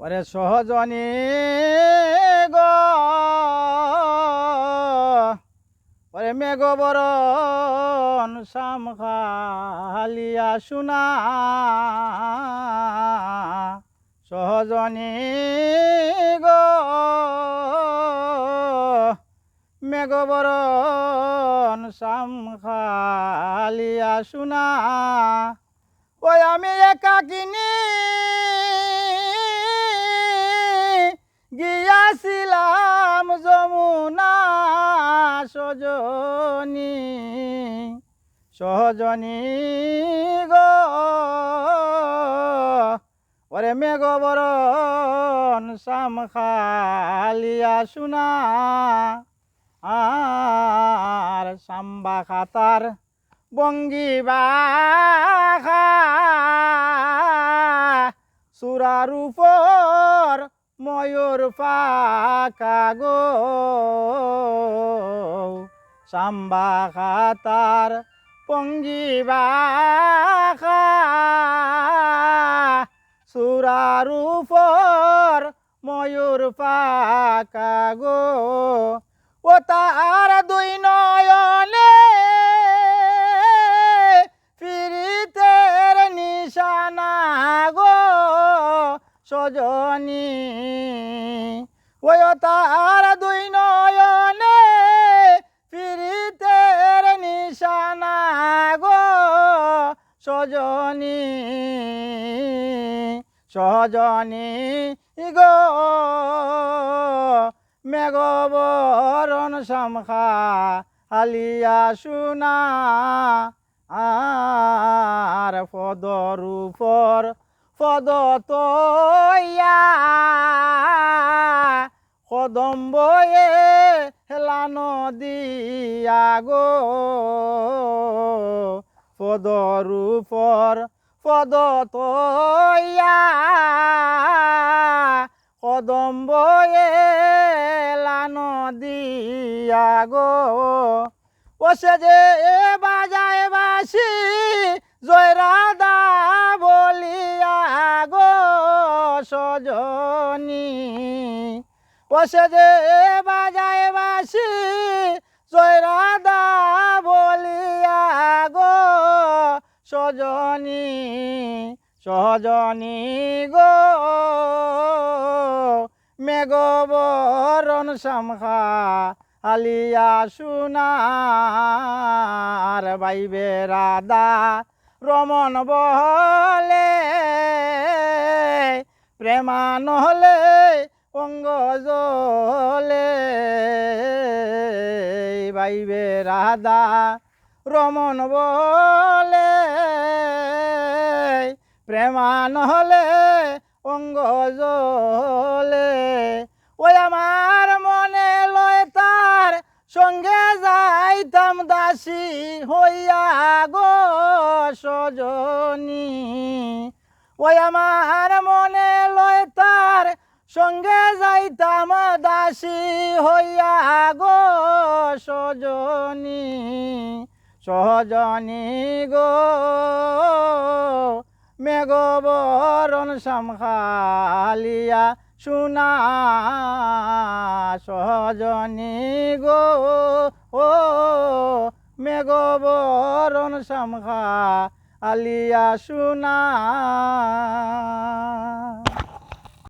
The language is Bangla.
ওরে সহজনী গো ওরে মেঘ বরণ সামখালিয়া শুনা সহজনী গো মেঘ বরণ সামখালিয়া শুনা ওই আমি একাকিনী গিয়াছিলাম যমুনা সজনী সহজনী গো ওরে মেঘ বরণ সামখালিয়া শুনা আর সাম্বা খাতার বঙ্গি বাখা সুরার উপর ময়ূর ফাঁকা গো সাম্বা খাতার পঙ্গি বাখা সুরার উপর ময়ূর ফাঁকা গো ও তার দুই নয়নে ফিরিতের নিশানা গো সজনী ওই তার দুই নয়নে ফিরিতের নিশানা গো সজনী সজনী গো মেঘ বরণ সামখালিয়া শুনা আর পদর উপর পদ তৈয়া কদম্বয়ে হেলান দিয়া গো পদর উপর পদ তৈয়া কদম্বয়ে হেলান দিয়া গো ও সে যে বাজায় বাসি জয়রাধা বলিয়া গো সজনী ও সে যে বাজায় বাসি জয়রাধা বলিয়া গো সজনী সজনী গো মেঘ বরণ সামখালিয়া শুনার বাইবে রাধা রমন বলে প্রেমা নহলে অঙ্গ জলে বাইবে রাধা রমন বলে প্রেমা নহলে অঙ্গ জলে ওই আমার মনে লয় তার সঙ্গে যাইতাম দাসী হইয়া গো সজনী ওই আমার মনে লয় তার সঙ্গে যাইতাম দাসী হইয়া গো সজনী সজনী গো মেঘ বরণ সামখালিয়া শুনা সজনী গো ও মেঘ বরণ সামখালিয়া শুনা